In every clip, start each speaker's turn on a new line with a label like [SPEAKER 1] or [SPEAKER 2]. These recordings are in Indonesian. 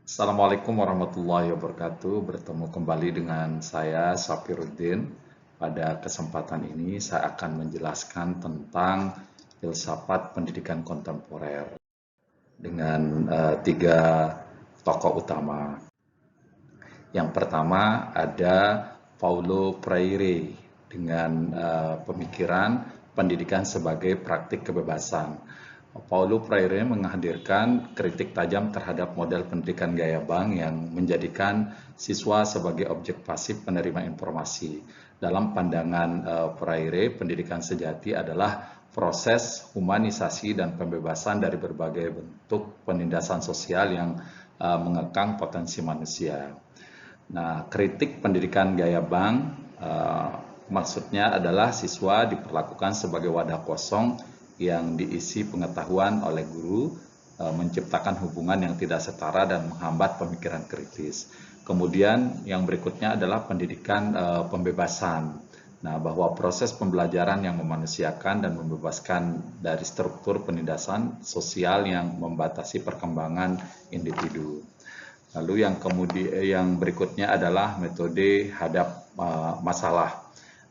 [SPEAKER 1] Assalamualaikum warahmatullahi wabarakatuh. Bertemu kembali dengan saya Safiruddin. Pada kesempatan ini saya akan menjelaskan tentang filsafat pendidikan kontemporer dengan tiga tokoh utama. Yang pertama ada Paulo Freire dengan pemikiran pendidikan sebagai praktik kebebasan. Paulo Freire menghadirkan kritik tajam terhadap model pendidikan gaya bank yang menjadikan siswa sebagai objek pasif penerima informasi. Dalam pandangan Freire, pendidikan sejati adalah proses humanisasi dan pembebasan dari berbagai bentuk penindasan sosial yang mengekang potensi manusia. Nah, kritik pendidikan gaya bank maksudnya adalah siswa diperlakukan sebagai wadah kosong yang diisi pengetahuan oleh guru, menciptakan hubungan yang tidak setara dan menghambat pemikiran kritis. Kemudian yang berikutnya adalah pendidikan pembebasan. Nah, bahwa proses pembelajaran yang memanusiakan dan membebaskan dari struktur penindasan sosial yang membatasi perkembangan individu. Lalu yang berikutnya adalah metode hadap masalah.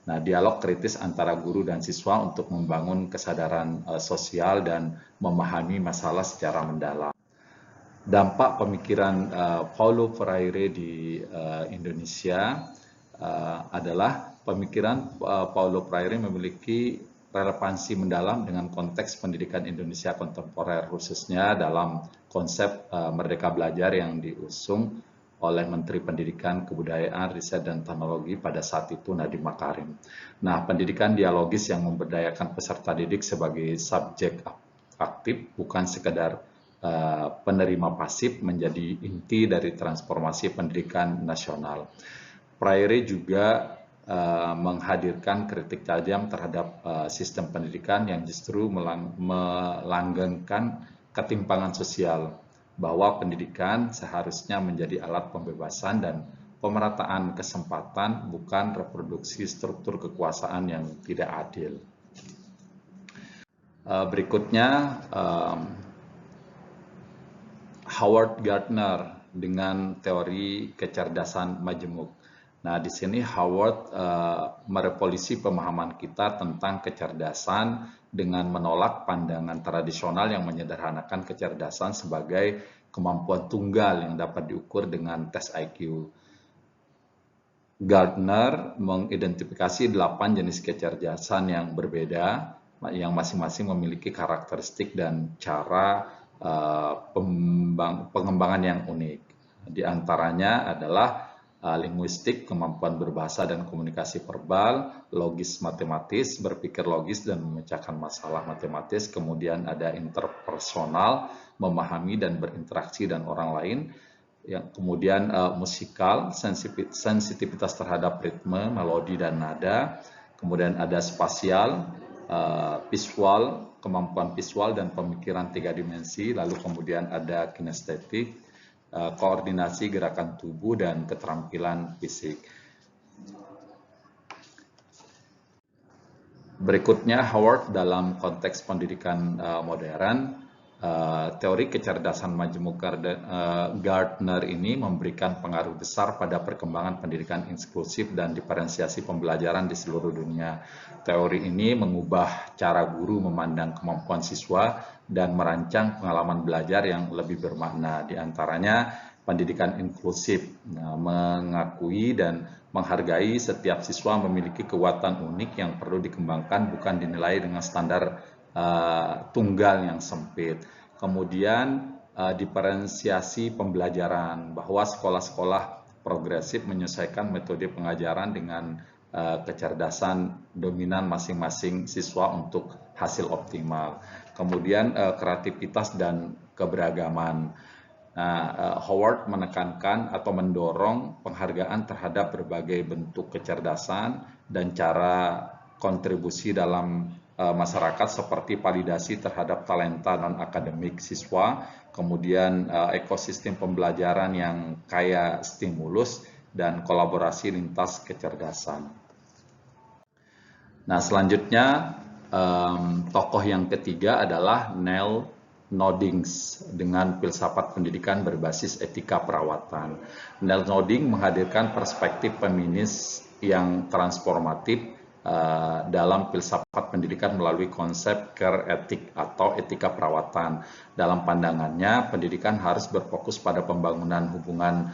[SPEAKER 1] Nah, dialog kritis antara guru dan siswa untuk membangun kesadaran sosial dan memahami masalah secara mendalam. Dampak pemikiran Paulo Freire di Indonesia adalah pemikiran Paulo Freire memiliki relevansi mendalam dengan konteks pendidikan Indonesia kontemporer, khususnya dalam konsep Merdeka Belajar yang diusung oleh Menteri Pendidikan, Kebudayaan, Riset, dan Teknologi pada saat itu Nadiem Makarim. Nah, pendidikan dialogis yang memberdayakan peserta didik sebagai subjek aktif, bukan sekedar penerima pasif, menjadi inti dari transformasi pendidikan nasional. Freire juga menghadirkan kritik tajam terhadap sistem pendidikan yang justru melanggengkan ketimpangan sosial, bahwa pendidikan seharusnya menjadi alat pembebasan dan pemerataan kesempatan, bukan reproduksi struktur kekuasaan yang tidak adil. Berikutnya Howard Gardner dengan teori kecerdasan majemuk. Nah, di sini Howard merevolusi pemahaman kita tentang kecerdasan dengan menolak pandangan tradisional yang menyederhanakan kecerdasan sebagai kemampuan tunggal yang dapat diukur dengan tes IQ. Gardner mengidentifikasi 8 jenis kecerdasan yang berbeda, yang masing-masing memiliki karakteristik dan cara pengembangan yang unik. Di antaranya adalah linguistik, kemampuan berbahasa dan komunikasi verbal, logis matematis, berpikir logis dan memecahkan masalah matematis, kemudian ada interpersonal, memahami dan berinteraksi dengan orang lain, yang kemudian musikal, sensitivitas terhadap ritme, melodi dan nada, kemudian ada spasial, visual, kemampuan visual dan pemikiran 3 dimensi, lalu kemudian ada kinestetik, koordinasi gerakan tubuh dan keterampilan fisik. Berikutnya Howard dalam konteks pendidikan modern, teori kecerdasan majemuk Gardner ini memberikan pengaruh besar pada perkembangan pendidikan inklusif dan diferensiasi pembelajaran di seluruh dunia. Teori ini mengubah cara guru memandang kemampuan siswa dan merancang pengalaman belajar yang lebih bermakna. Di antaranya pendidikan inklusif, mengakui dan menghargai setiap siswa memiliki kekuatan unik yang perlu dikembangkan, bukan dinilai dengan standar tunggal yang sempit. Kemudian diferensiasi pembelajaran, bahwa sekolah-sekolah progresif menyesuaikan metode pengajaran dengan kecerdasan dominan masing-masing siswa untuk hasil optimal. Kemudian kreativitas dan keberagaman. Nah, Howard menekankan atau mendorong penghargaan terhadap berbagai bentuk kecerdasan dan cara kontribusi dalam masyarakat, seperti validasi terhadap talenta non akademik siswa, kemudian ekosistem pembelajaran yang kaya stimulus dan kolaborasi lintas kecerdasan. Nah, selanjutnya tokoh yang ketiga adalah Neil Nodings dengan filsafat pendidikan berbasis etika perawatan. Nell Noding menghadirkan perspektif feminis yang transformatif dalam filsafat pendidikan melalui konsep care etik atau etika perawatan. Dalam pandangannya, pendidikan harus berfokus pada pembangunan hubungan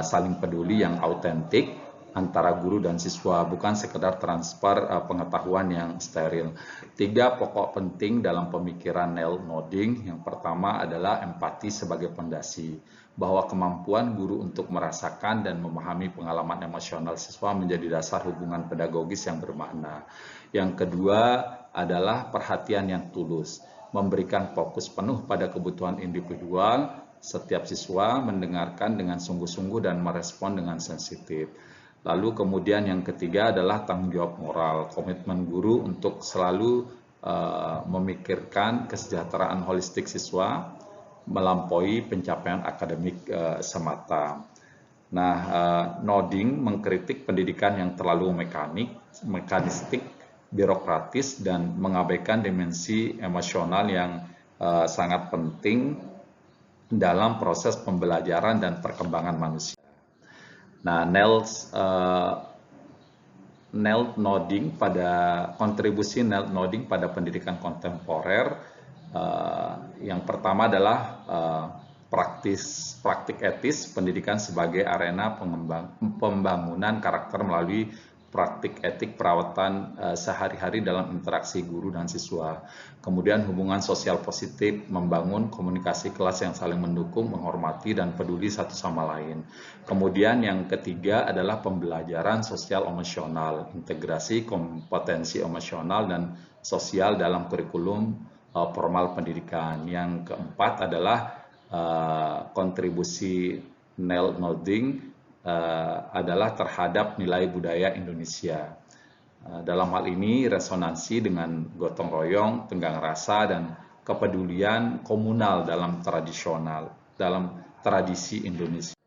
[SPEAKER 1] saling peduli yang autentik antara guru dan siswa, bukan sekedar transfer pengetahuan yang steril. 3 pokok penting dalam pemikiran Nell Noding. Yang pertama adalah empati sebagai pondasi, bahwa kemampuan guru untuk merasakan dan memahami pengalaman emosional siswa menjadi dasar hubungan pedagogis yang bermakna. Yang kedua adalah perhatian yang tulus, memberikan fokus penuh pada kebutuhan individual setiap siswa, mendengarkan dengan sungguh-sungguh dan merespon dengan sensitif. Lalu kemudian yang ketiga adalah tanggung jawab moral, komitmen guru untuk selalu memikirkan kesejahteraan holistik siswa melampaui pencapaian akademik semata. Nah, Noding mengkritik pendidikan yang terlalu mekanistik, birokratis, dan mengabaikan dimensi emosional yang sangat penting dalam proses pembelajaran dan perkembangan manusia. Nah, kontribusi Nell Noding pada pendidikan kontemporer, yang pertama adalah praktik etis pendidikan sebagai arena pembangunan karakter melalui praktik etik perawatan sehari-hari dalam interaksi guru dan siswa. Kemudian hubungan sosial positif, membangun komunikasi kelas yang saling mendukung, menghormati, dan peduli satu sama lain. Kemudian yang ketiga adalah pembelajaran sosial emosional, integrasi kompetensi emosional dan sosial dalam kurikulum formal pendidikan. Yang keempat adalah kontribusi Nell Noding adalah terhadap nilai budaya Indonesia. Dalam hal ini resonansi dengan gotong royong, tenggang rasa, dan kepedulian komunal dalam tradisi Indonesia.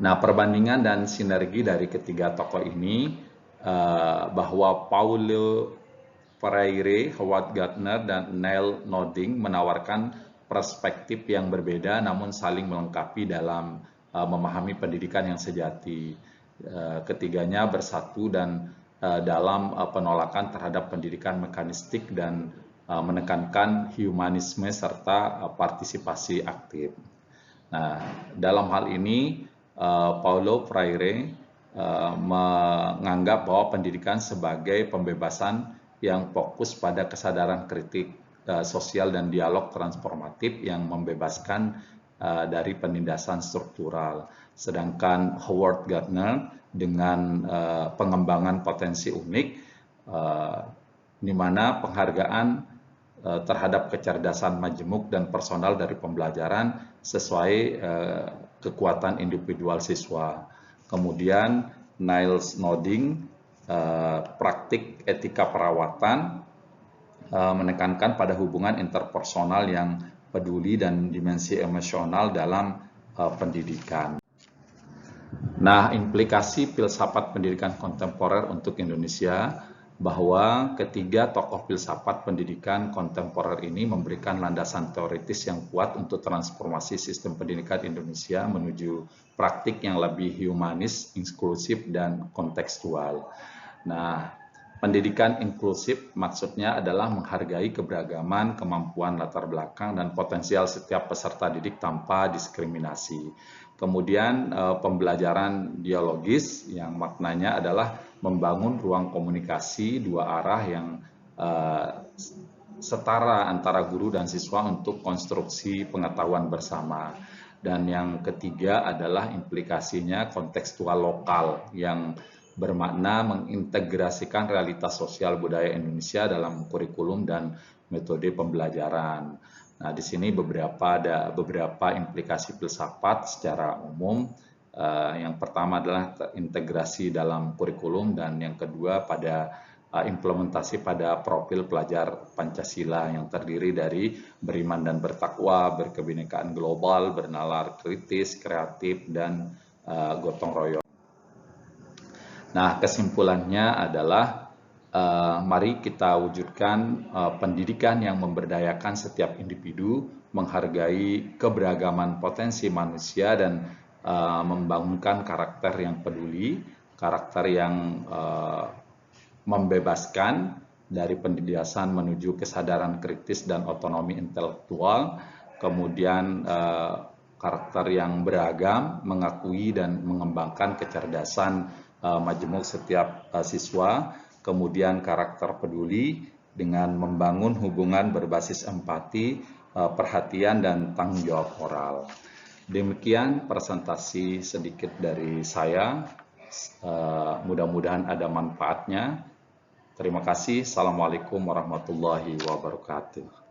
[SPEAKER 1] Nah, perbandingan dan sinergi dari ketiga tokoh ini bahwa Paulo Freire, Howard Gardner, dan Nell Noding menawarkan perspektif yang berbeda namun saling melengkapi dalam memahami pendidikan yang sejati. Ketiganya bersatu dan dalam penolakan terhadap pendidikan mekanistik dan menekankan humanisme serta partisipasi aktif. Nah, dalam hal ini Paulo Freire menganggap bahwa pendidikan sebagai pembebasan yang fokus pada kesadaran kritik sosial dan dialog transformatif yang membebaskan dari penindasan struktural. Sedangkan Howard Gardner dengan pengembangan potensi unik, di mana penghargaan terhadap kecerdasan majemuk dan personal dari pembelajaran sesuai kekuatan individual siswa. Kemudian Niels Noding, praktik etika perawatan, menekankan pada hubungan interpersonal yang peduli dan dimensi emosional dalam pendidikan. Nah, implikasi filsafat pendidikan kontemporer untuk Indonesia, bahwa ketiga tokoh filsafat pendidikan kontemporer ini memberikan landasan teoritis yang kuat untuk transformasi sistem pendidikan Indonesia menuju praktik yang lebih humanis, inklusif, dan kontekstual. Nah, pendidikan inklusif maksudnya adalah menghargai keberagaman, kemampuan, latar belakang, dan potensial setiap peserta didik tanpa diskriminasi. Kemudian pembelajaran dialogis yang maknanya adalah membangun ruang komunikasi dua arah yang setara antara guru dan siswa untuk konstruksi pengetahuan bersama. Dan yang ketiga adalah implikasinya kontekstual lokal yang bermakna mengintegrasikan realitas sosial budaya Indonesia dalam kurikulum dan metode pembelajaran. Nah, di sini ada beberapa implikasi filsafat secara umum. Yang pertama adalah integrasi dalam kurikulum, dan yang kedua pada implementasi pada profil pelajar Pancasila yang terdiri dari beriman dan bertakwa, berkebinekaan global, bernalar kritis, kreatif, dan gotong royong. Nah, kesimpulannya adalah Mari kita wujudkan pendidikan yang memberdayakan setiap individu, menghargai keberagaman potensi manusia, dan membangunkan karakter yang peduli, karakter yang membebaskan dari pendidikan menuju kesadaran kritis dan otonomi intelektual, kemudian karakter yang beragam, mengakui dan mengembangkan kecerdasan majemuk setiap siswa, kemudian karakter peduli dengan membangun hubungan berbasis empati, perhatian, dan tanggung jawab moral. Demikian presentasi sedikit dari saya. Mudah-mudahan ada manfaatnya. Terima kasih. Assalamualaikum warahmatullahi wabarakatuh.